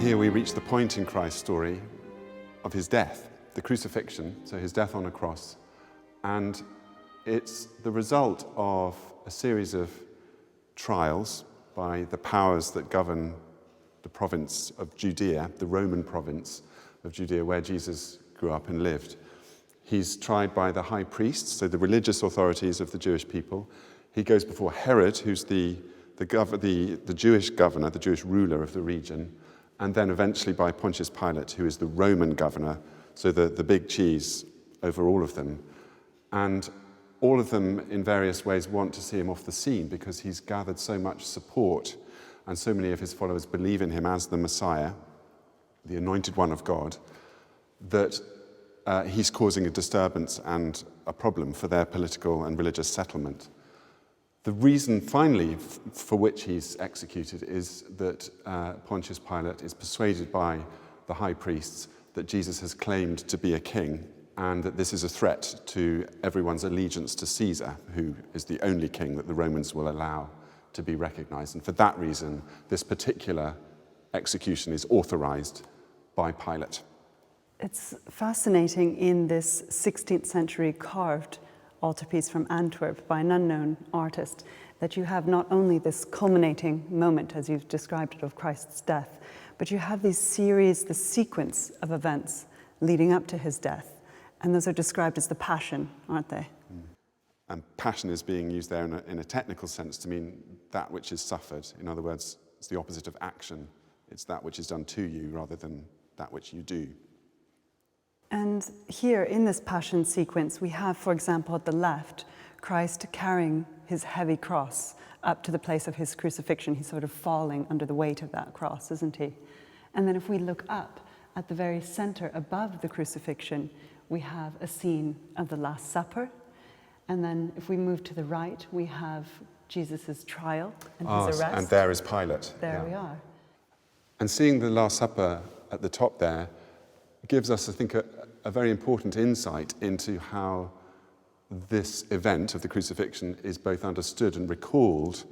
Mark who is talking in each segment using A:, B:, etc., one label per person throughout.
A: Here we reach the point in Christ's story of his death, the crucifixion, so his death on a cross. And it's the result of a series of trials by the powers that govern the province of Judea, the Roman province of Judea, where Jesus grew up and lived. He's tried by the high priests, so the religious authorities of the Jewish people. He goes before Herod, who's the Jewish governor, the Jewish ruler of the region, and then eventually by Pontius Pilate, who is the Roman governor, so the big cheese over all of them. And all of them, in various ways, want to see him off the scene because he's gathered so much support, and so many of his followers believe in him as the Messiah, the anointed one of God, that he's causing a disturbance and a problem for their political and religious settlement. The reason, finally, for which he's executed is that Pontius Pilate is persuaded by the high priests that Jesus has claimed to be a king, and that this is a threat to everyone's allegiance to Caesar, who is the only king that the Romans will allow to be recognized. And for that reason, this particular execution is authorized by Pilate.
B: It's fascinating in this 16th century carved altarpiece from Antwerp by an unknown artist that you have not only this culminating moment, as you've described it, of Christ's death, but you have this sequence of events leading up to his death. And those are described as the passion, aren't they?
A: And passion is being used there in a technical sense to mean that which is suffered. In other words, it's the opposite of action. It's that which is done to you rather than that which you do.
B: And here in this passion sequence, we have, for example, at the left, Christ carrying his heavy cross up to the place of his crucifixion. He's sort of falling under the weight of that cross, isn't he? And then if we look up at the very center above the crucifixion, we have a scene of the Last Supper. And then if we move to the right, we have Jesus' trial and his arrest.
A: And there is Pilate.
B: There we are.
A: And seeing the Last Supper at the top there gives us, I think, a very important insight into how this event of the crucifixion is both understood and recalled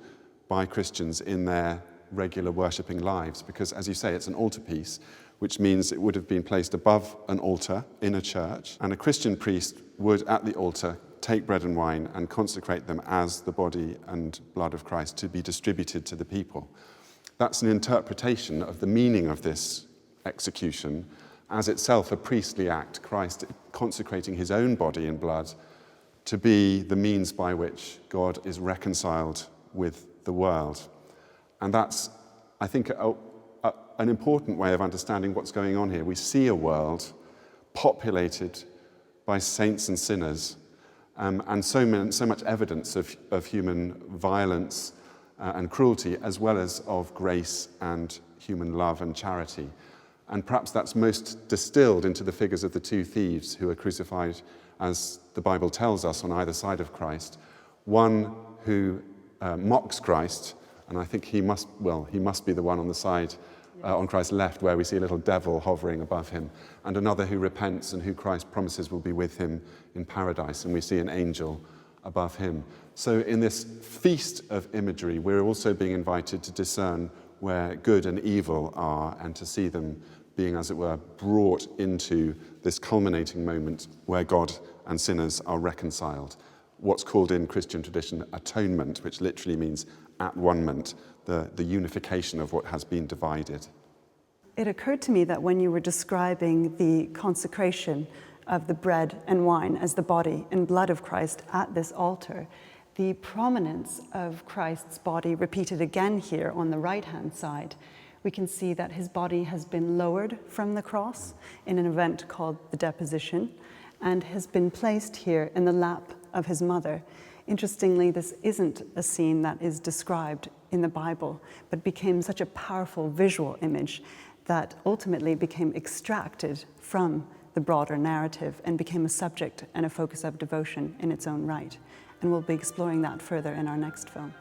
A: by Christians in their regular worshipping lives. Because, as you say, it's an altarpiece, which means it would have been placed above an altar in a church, and a Christian priest would, at the altar, take bread and wine and consecrate them as the body and blood of Christ to be distributed to the people. That's an interpretation of the meaning of this execution as itself a priestly act, Christ consecrating his own body and blood to be the means by which God is reconciled with the world. And that's, I think, an important way of understanding what's going on here. We see a world populated by saints and sinners, and so much evidence of human violence and cruelty, as well as of grace and human love and charity. And perhaps that's most distilled into the figures of the two thieves who are crucified, as the Bible tells us, on either side of Christ. One who mocks Christ, and I think he must be the one on the side on Christ's left where we see a little devil hovering above him, and another who repents and who Christ promises will be with him in paradise, and we see an angel above him. So in this feast of imagery, we're also being invited to discern where good and evil are and to see them being, as it were, brought into this culminating moment where God and sinners are reconciled. What's called in Christian tradition atonement, which literally means at-one-ment, the unification of what has been divided.
B: It occurred to me that when you were describing the consecration of the bread and wine as the body and blood of Christ at this altar, the prominence of Christ's body repeated again here on the right-hand side. We can see that his body has been lowered from the cross in an event called the deposition and has been placed here in the lap of his mother. Interestingly, this isn't a scene that is described in the Bible, but became such a powerful visual image that ultimately became extracted from the broader narrative and became a subject and a focus of devotion in its own right. And we'll be exploring that further in our next film.